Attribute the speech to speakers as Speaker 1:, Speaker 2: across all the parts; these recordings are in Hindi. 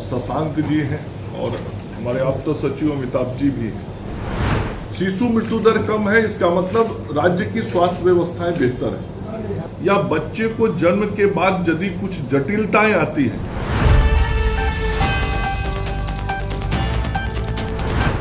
Speaker 1: शशांक जी हैं और हमारे आप्त सचिव अमिताभ जी भी हैं। शिशु मृत्यु दर कम है, इसका मतलब राज्य की स्वास्थ्य व्यवस्थाएं बेहतर है, या बच्चे को जन्म के बाद यदि कुछ जटिलताएं आती हैं।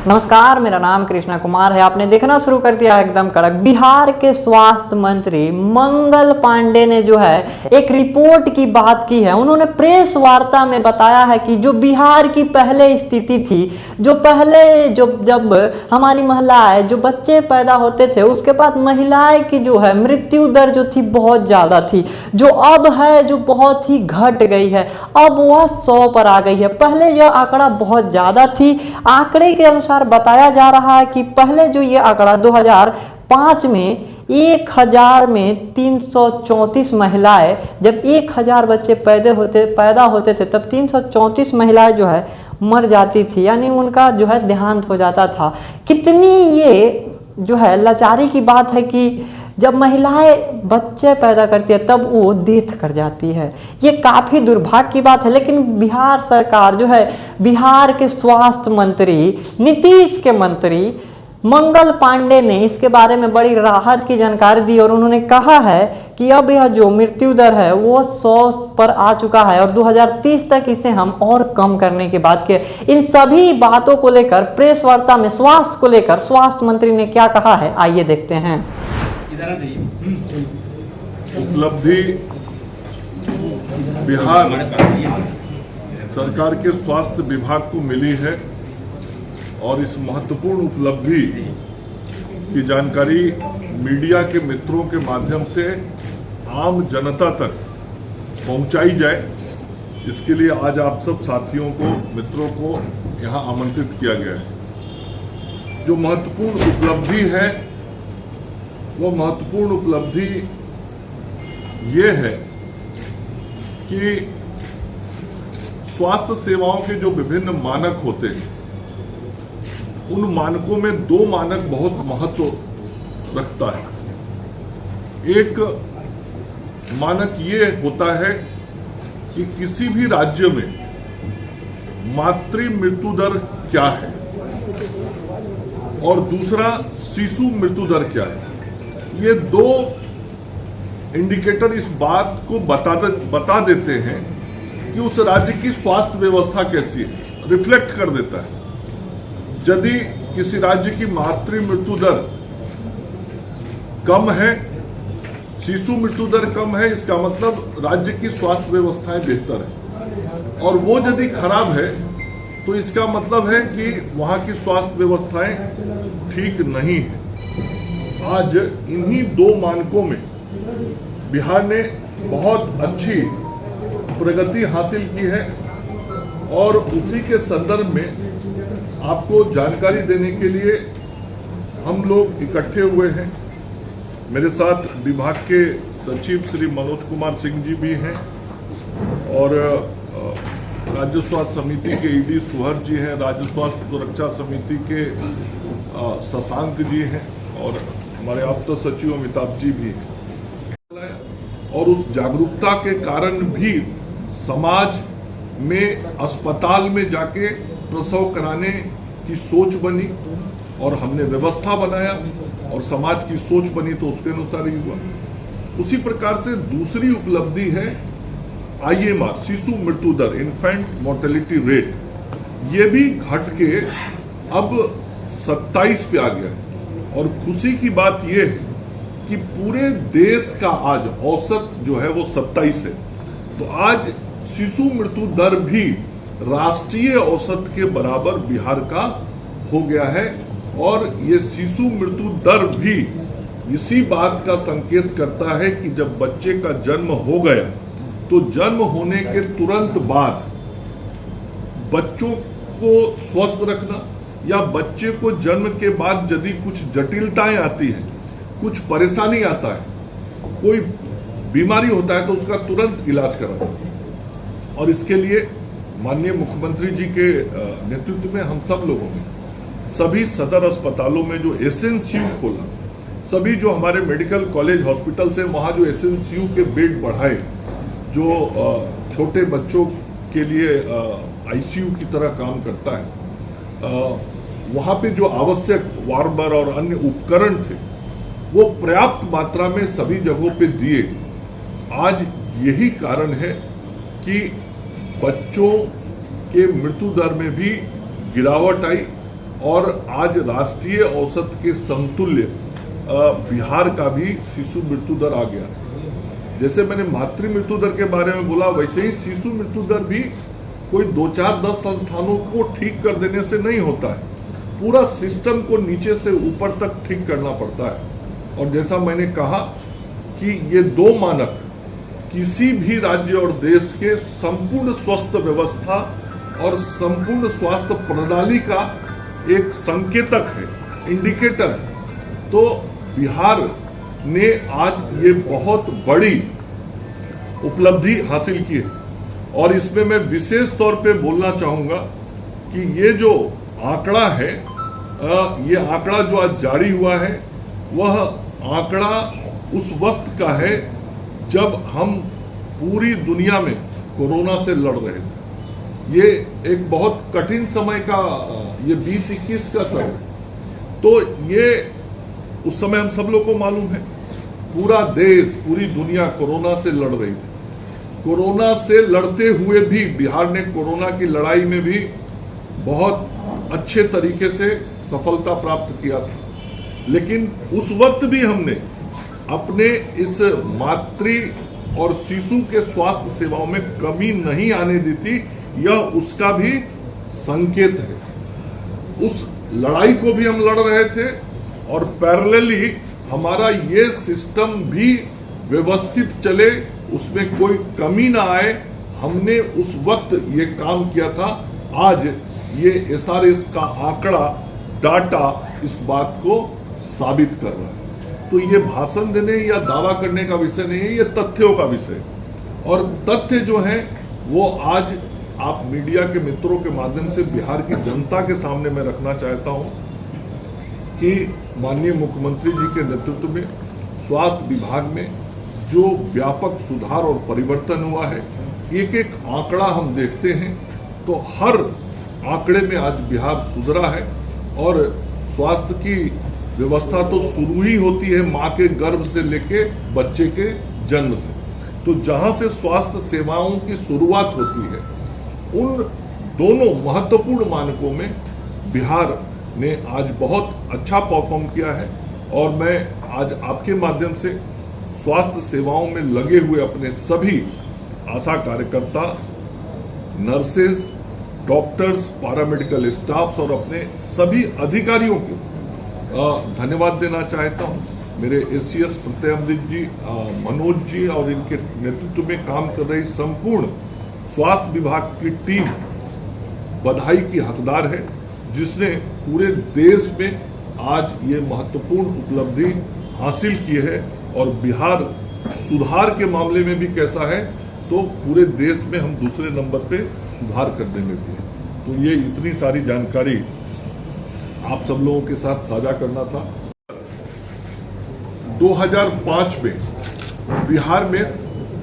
Speaker 2: नमस्कार, मेरा नाम कृष्णा कुमार है। आपने देखना शुरू कर दिया एकदम कड़क। बिहार के स्वास्थ्य मंत्री मंगल पांडे ने जो है एक रिपोर्ट की बात की है। उन्होंने प्रेस वार्ता में बताया है कि जो बिहार की पहले स्थिति थी, जो पहले जब हमारी महिलाएं जो बच्चे पैदा होते थे उसके बाद महिलाएं की जो है मृत्यु दर जो थी बहुत ज़्यादा थी, जो अब है जो बहुत ही घट गई है, अब वह 100 पर आ गई है। पहले यह आंकड़ा बहुत ज़्यादा थी। आंकड़े के अनुसार बताया जा रहा है कि पहले जो ये आंकड़ा 2005 में 1000 में 334 महिलाएं, जब 1000 बच्चे पैदा होते थे तब 334 महिलाएं जो है मर जाती थी, यानी उनका जो है देहांत हो जाता था। कितनी ये जो है लाचारी की बात है कि जब महिलाएं बच्चे पैदा करती है तब वो डेथ कर जाती है। ये काफ़ी दुर्भाग्य की बात है। लेकिन बिहार सरकार जो है, बिहार के स्वास्थ्य मंत्री नीतीश के मंत्री मंगल पांडे ने इसके बारे में बड़ी राहत की जानकारी दी और उन्होंने कहा है कि अब यह जो मृत्यु दर है वो 100 पर आ चुका है और 2030 तक इसे हम और कम करने की बात की। इन सभी बातों को लेकर प्रेस वार्ता में स्वास्थ्य को लेकर स्वास्थ्य मंत्री ने क्या कहा है, आइए देखते हैं।
Speaker 1: उपलब्धि बिहार सरकार के स्वास्थ्य विभाग को मिली है और इस महत्वपूर्ण उपलब्धि की जानकारी मीडिया के मित्रों के माध्यम से आम जनता तक पहुंचाई जाए, इसके लिए आज आप सब साथियों को, मित्रों को यहां आमंत्रित किया गया है। जो महत्वपूर्ण उपलब्धि है वो महत्वपूर्ण उपलब्धि ये है कि स्वास्थ्य सेवाओं के जो विभिन्न मानक होते हैं उन मानकों में 2 मानक बहुत महत्व रखता है। एक मानक ये होता है कि किसी भी राज्य में मातृ मृत्यु दर क्या है और दूसरा शिशु मृत्यु दर क्या है। ये 2 इंडिकेटर इस बात को बता देते हैं कि उस राज्य की स्वास्थ्य व्यवस्था कैसी है, रिफ्लेक्ट कर देता है। यदि किसी राज्य की मातृ मृत्यु दर कम है, शिशु मृत्यु दर कम है, इसका मतलब राज्य की स्वास्थ्य व्यवस्थाएं बेहतर है। और वो यदि खराब है तो इसका मतलब है कि वहां की स्वास्थ्य व्यवस्थाएं ठीक नहीं है। आज इन्हीं 2 मानकों में बिहार ने बहुत अच्छी प्रगति हासिल की है और उसी के संदर्भ में आपको जानकारी देने के लिए हम लोग इकट्ठे हुए हैं। मेरे साथ विभाग के सचिव श्री मनोज कुमार सिंह जी भी हैं और राज्य स्वास्थ्य समिति के ईडी सुहर जी हैं, राज्य स्वास्थ्य सुरक्षा समिति के शशांक जी हैं और हमारे आप्त सचिव अमिताभ जी भी हैं। और उस जागरूकता के कारण भी समाज में अस्पताल में जाके प्रसव कराने की सोच बनी और हमने व्यवस्था बनाया और समाज की सोच बनी तो उसके अनुसार ही हुआ। उसी प्रकार से दूसरी उपलब्धि है IMR, शिशु मृत्यु दर, इन्फेंट मोर्टेलिटी रेट। ये भी घट के अब 27 पे आ गया है और खुशी की बात यह है कि पूरे देश का आज औसत जो है वो 27 है। तो आज शिशु मृत्यु दर भी राष्ट्रीय औसत के बराबर बिहार का हो गया है और ये शिशु मृत्यु दर भी इसी बात का संकेत करता है कि जब बच्चे का जन्म हो गया तो जन्म होने के तुरंत बाद बच्चों को स्वस्थ रखना या बच्चे को जन्म के बाद यदि कुछ जटिलताएं आती हैं, कुछ परेशानी आता है, कोई बीमारी होता है तो उसका तुरंत इलाज कराना। और इसके लिए माननीय मुख्यमंत्री जी के नेतृत्व में हम सब लोगों ने सभी सदर अस्पतालों में जो एसएनसीयू खोला, सभी जो हमारे मेडिकल कॉलेज हॉस्पिटल से वहाँ जो एसएनसीयू के बेड बढ़ाए, जो छोटे बच्चों के लिए आईसीयू की तरह काम करता है, वहाँ पे जो आवश्यक वार्मर और अन्य उपकरण थे वो पर्याप्त मात्रा में सभी जगहों पे दिए। आज यही कारण है कि बच्चों के मृत्यु दर में भी गिरावट आई और आज राष्ट्रीय औसत के समतुल्य बिहार का भी शिशु मृत्यु दर आ गया। जैसे मैंने मातृ मृत्यु दर के बारे में बोला, वैसे ही शिशु मृत्यु दर भी कोई 2-4-10 संस्थानों को ठीक कर देने से नहीं होता है, पूरा सिस्टम को नीचे से ऊपर तक ठीक करना पड़ता है। और जैसा मैंने कहा कि ये 2 मानक किसी भी राज्य और देश के संपूर्ण स्वस्थ व्यवस्था और संपूर्ण स्वास्थ्य प्रणाली का एक संकेतक है, इंडिकेटर है। तो बिहार ने आज ये बहुत बड़ी उपलब्धि हासिल की है और इसमें मैं विशेष तौर पे बोलना चाहूंगा कि ये जो आंकड़ा है, ये आंकड़ा जो आज जारी हुआ है, वह आंकड़ा उस वक्त का है जब हम पूरी दुनिया में कोरोना से लड़ रहे थे। ये एक बहुत कठिन समय का, ये 2021 का समय, तो ये उस समय हम सब लोग को मालूम है पूरा देश, पूरी दुनिया कोरोना से लड़ रही थी। कोरोना से लड़ते हुए भी बिहार ने कोरोना की लड़ाई में भी बहुत अच्छे तरीके से सफलता प्राप्त किया था। लेकिन उस वक्त भी हमने अपने इस मातृ और शिशु के स्वास्थ्य सेवाओं में कमी नहीं आने दी थी, यह उसका भी संकेत है। उस लड़ाई को भी हम लड़ रहे थे और पैरेलली हमारा ये सिस्टम भी व्यवस्थित चले, उसमें कोई कमी ना आए, हमने उस वक्त ये काम किया था। आज ये SRS का आंकड़ा, डाटा इस बात को साबित कर रहा है। तो ये भाषण देने या दावा करने का विषय नहीं है, ये तथ्यों का विषय। और तथ्य जो है वो आज आप मीडिया के मित्रों के माध्यम से बिहार की जनता के सामने मैं रखना चाहता हूं कि माननीय मुख्यमंत्री जी के नेतृत्व में स्वास्थ्य विभाग में जो व्यापक सुधार और परिवर्तन हुआ है, एक एक आंकड़ा हम देखते हैं तो हर आंकड़े में आज बिहार सुधरा है। और स्वास्थ्य की व्यवस्था तो शुरू ही होती है मां के गर्भ से लेके बच्चे के जन्म से। तो जहां से स्वास्थ्य सेवाओं की शुरुआत होती है, उन दोनों महत्वपूर्ण मानकों में बिहार ने आज बहुत अच्छा परफॉर्म किया है। और मैं आज आपके माध्यम से स्वास्थ्य सेवाओं में लगे हुए अपने सभी आशा कार्यकर्ता, नर्सेज, डॉक्टर्स, पैरामेडिकल स्टाफ्स और अपने सभी अधिकारियों को धन्यवाद देना चाहता हूं। मेरे एसीएस प्रत्यय अमृत जी, मनोज जी और इनके नेतृत्व में काम कर रही संपूर्ण स्वास्थ्य विभाग की टीम बधाई की हकदार है, जिसने पूरे देश में आज ये महत्वपूर्ण उपलब्धि हासिल की है। और बिहार सुधार के मामले में भी कैसा है, तो पूरे देश में हम दूसरे नंबर पे सुधार करने में भी है। तो ये इतनी सारी जानकारी आप सब लोगों के साथ साझा करना था। 2005 में बिहार में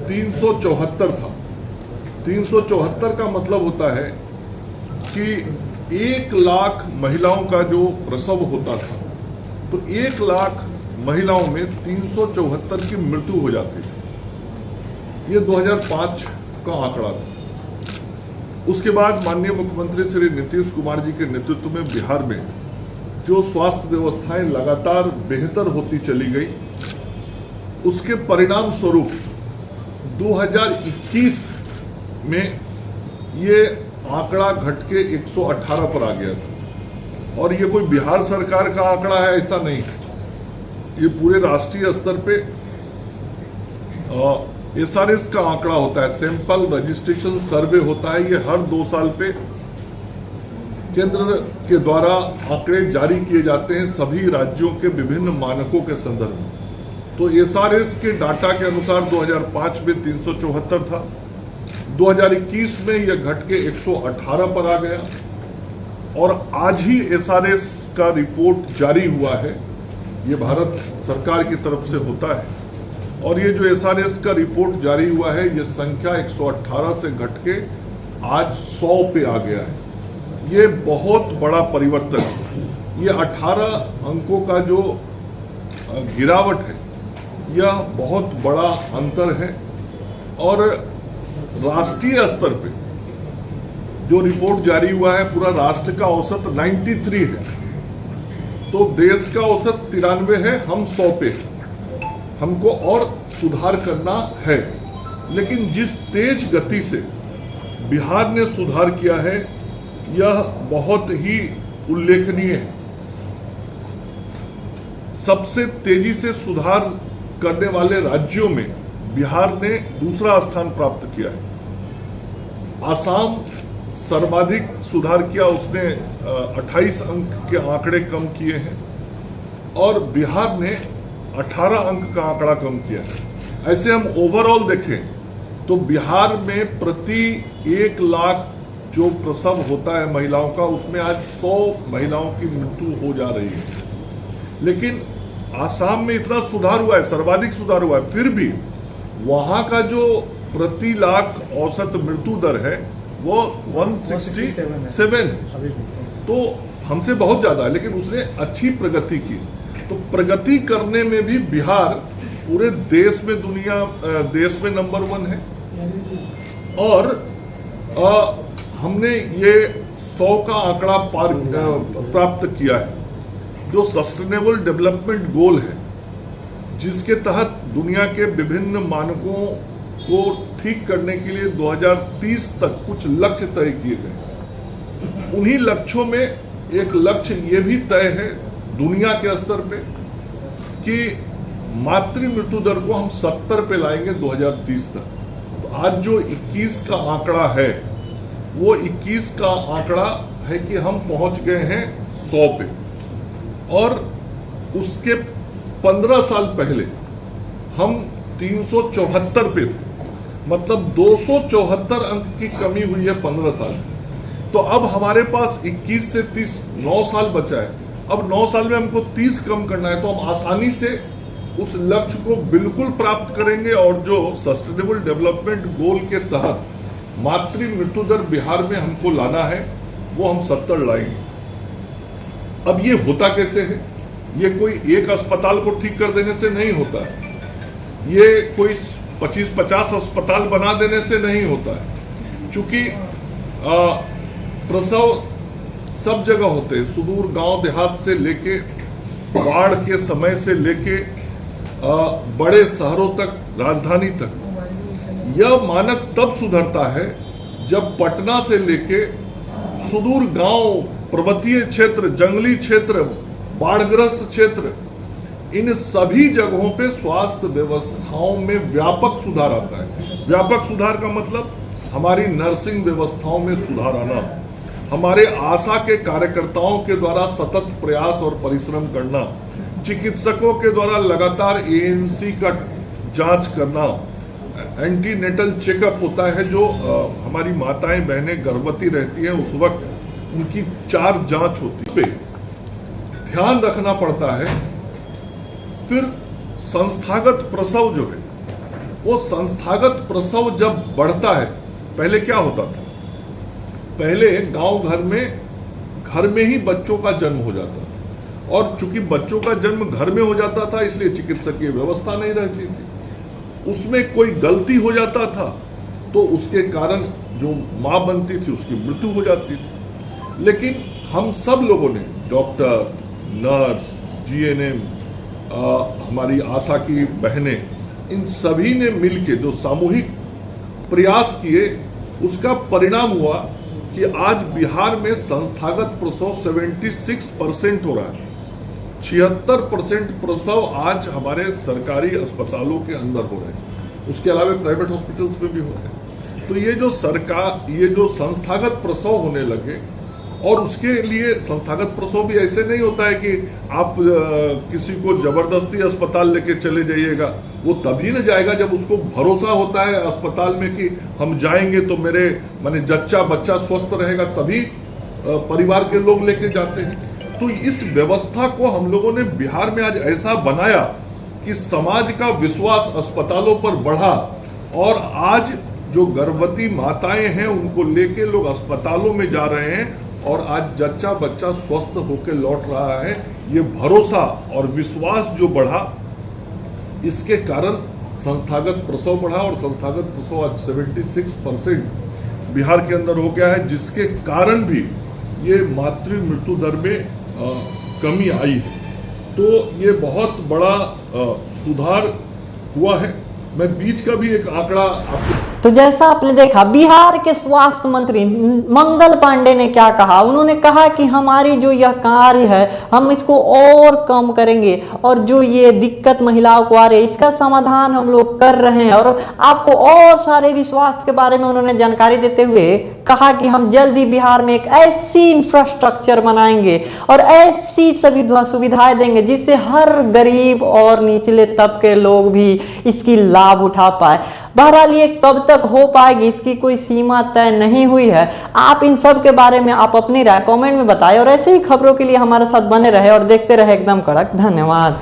Speaker 1: 374 था। 374 का मतलब होता है कि 1 लाख महिलाओं का जो प्रसव होता था, तो 1 लाख महिलाओं में 374 की मृत्यु हो जाती थी। ये 2005 का आंकड़ा था। उसके बाद माननीय मुख्यमंत्री श्री नीतीश कुमार जी के नेतृत्व में बिहार में जो स्वास्थ्य व्यवस्थाएं लगातार बेहतर होती चली गई, उसके परिणाम स्वरूप 2021 में ये आंकड़ा घट के 118 पर आ गया था। और ये कोई बिहार सरकार का आंकड़ा है ऐसा नहीं, ये पूरे राष्ट्रीय स्तर पे SRS का आंकड़ा होता है, सैंपल रजिस्ट्रेशन सर्वे होता है। ये हर 2 साल पे केंद्र के द्वारा आंकड़े जारी किए जाते हैं सभी राज्यों के विभिन्न मानकों के संदर्भ में। तो SRS के डाटा के अनुसार 2005 में 374 था, 2021 में यह घट के 118 पर आ गया। और आज ही SRS का रिपोर्ट जारी हुआ है, ये भारत सरकार की तरफ से होता है। और ये जो SRS का रिपोर्ट जारी हुआ है, ये संख्या 118 से घट के आज 100 पे आ गया है। ये बहुत बड़ा परिवर्तन है। ये 18 अंकों का जो गिरावट है, यह बहुत बड़ा अंतर है। और राष्ट्रीय स्तर पे जो रिपोर्ट जारी हुआ है, पूरा राष्ट्र का औसत 93 है, तो देश का औसत 93 है, हम 100 पे हैं। हमको और सुधार करना है, लेकिन जिस तेज गति से बिहार ने सुधार किया है, यह बहुत ही उल्लेखनीय है। सबसे तेजी से सुधार करने वाले राज्यों में बिहार ने दूसरा स्थान प्राप्त किया है। आसाम सर्वाधिक सुधार किया, उसने 28 अंक के आंकड़े कम किए हैं, और बिहार ने 18 अंक का आंकड़ा कम किया है। ऐसे हम ओवरऑल देखें तो बिहार में प्रति 1 लाख जो प्रसव होता है महिलाओं का, उसमें आज 100 महिलाओं की मृत्यु हो जा रही है। लेकिन आसाम में इतना सुधार हुआ है, सर्वाधिक सुधार हुआ है, फिर भी वहां का जो प्रति लाख औसत मृत्यु दर है वो 167 है, तो हमसे बहुत ज्यादा है, लेकिन उसने अच्छी प्रगति की। तो प्रगति करने में भी बिहार पूरे देश में देश में नंबर 1 है। और हमने ये 100 का आंकड़ा प्राप्त किया है, जो सस्टेनेबल डेवलपमेंट गोल है, जिसके तहत दुनिया के विभिन्न मानकों को ठीक करने के लिए 2030 तक कुछ लक्ष्य तय किए गए। उन्हीं लक्ष्यों में एक लक्ष्य ये भी तय है दुनिया के स्तर पे कि मातृ मृत्यु दर को हम 70 पे लाएंगे 2030 तक। तो आज जो 21 का आंकड़ा है, वो 21 का आंकड़ा है कि हम पहुंच गए हैं 100 पे, और उसके 15 साल पहले हम 374 पे थे, मतलब 274 अंक की कमी हुई है 15 साल में। तो अब हमारे पास 21 से 30 9 साल बचा है। अब 9 साल में हमको 30 कम करना है, तो हम आसानी से उस लक्ष्य को बिल्कुल प्राप्त करेंगे। और जो सस्टेनेबल डेवलपमेंट गोल के तहत मातृ मृत्यु दर बिहार में हमको लाना है, वो हम 70 लाएंगे। अब ये होता कैसे है? ये कोई एक अस्पताल को ठीक कर देने से नहीं होता है, ये कोई 25-50 अस्पताल बना देने से नहीं होता है। चूंकि प्रसव सब जगह होते हैं, सुदूर गांव देहात से लेके बाढ़ के समय से लेके बड़े शहरों तक, राजधानी तक। यह मानक तब सुधरता है जब पटना से लेके सुदूर गांव, पर्वतीय क्षेत्र, जंगली क्षेत्र, बाढ़ग्रस्त क्षेत्र, इन सभी जगहों पे स्वास्थ्य व्यवस्थाओं में व्यापक सुधार आता है। व्यापक सुधार का मतलब हमारी नर्सिंग व्यवस्थाओं में सुधार आना, हमारे आशा के कार्यकर्ताओं के द्वारा सतत प्रयास और परिश्रम करना, चिकित्सकों के द्वारा लगातार ANC का जांच करना, एंटीनेटल चेकअप होता है, जो हमारी माताएं बहनें गर्भवती रहती हैं उस वक्त उनकी 4 जांच होती है, ध्यान रखना पड़ता है। फिर संस्थागत प्रसव जो है, वो संस्थागत प्रसव जब बढ़ता है, पहले क्या होता था? पहले गांव घर में ही बच्चों का जन्म हो जाता था, और चूंकि बच्चों का जन्म घर में हो जाता था, इसलिए चिकित्सकीय व्यवस्था नहीं रहती थी। उसमें कोई गलती हो जाता था तो उसके कारण जो मां बनती थी उसकी मृत्यु हो जाती थी। लेकिन हम सब लोगों ने, डॉक्टर, नर्स, GNM, हमारी आशा की बहनें, इन सभी ने मिलकर जो सामूहिक प्रयास किए, उसका परिणाम हुआ कि आज बिहार में संस्थागत प्रसव 76% हो रहा है। 76% प्रसव आज हमारे सरकारी अस्पतालों के अंदर हो रहे हैं, उसके अलावा प्राइवेट हॉस्पिटल्स में भी होते हैं। तो ये जो संस्थागत प्रसव होने लगे, और उसके लिए संस्थागत प्रसव भी ऐसे नहीं होता है कि आप किसी को जबरदस्ती अस्पताल लेके चले जाइएगा। वो तभी न जाएगा जब उसको भरोसा होता है अस्पताल में कि हम जाएंगे तो मेरे जच्चा बच्चा स्वस्थ रहेगा, तभी परिवार के लोग लेके जाते हैं। तो इस व्यवस्था को हम लोगों ने बिहार में आज ऐसा बनाया कि समाज का विश्वास अस्पतालों पर बढ़ा, और आज जो गर्भवती माताएं हैं उनको लेके लोग अस्पतालों में जा रहे हैं और आज जच्चा बच्चा स्वस्थ होकर लौट रहा है। ये भरोसा और विश्वास जो बढ़ा, इसके कारण संस्थागत प्रसव बढ़ा और संस्थागत प्रसव आज 76% बिहार के अंदर हो गया है, जिसके कारण भी ये मातृ मृत्यु दर में कमी आई है। तो ये बहुत बड़ा सुधार हुआ है। मैं बीच का भी एक आंकड़ा आपको
Speaker 2: तो जैसा आपने देखा बिहार के स्वास्थ्य मंत्री मंगल पांडे ने क्या कहा, उन्होंने कहा कि हमारी जो यह कार्य है हम इसको और कम करेंगे और जो ये दिक्कत महिलाओं को आ रही है इसका समाधान हम लोग कर रहे हैं। और आपको और सारे भी स्वास्थ्य के बारे में उन्होंने जानकारी देते हुए कहा कि हम जल्दी बिहार में एक ऐसी इंफ्रास्ट्रक्चर बनाएंगे और ऐसी सभी सुविधाएं देंगे जिससे हर गरीब और निचले तबके लोग भी इसकी लाभ उठा पाए। बहरहाल ये कब तक हो पाएगी इसकी कोई सीमा तय नहीं हुई है। आप इन सब के बारे में आप अपनी राय कमेंट में बताएं और ऐसे ही खबरों के लिए हमारे साथ बने रहे और देखते रहे एकदम कड़क। धन्यवाद।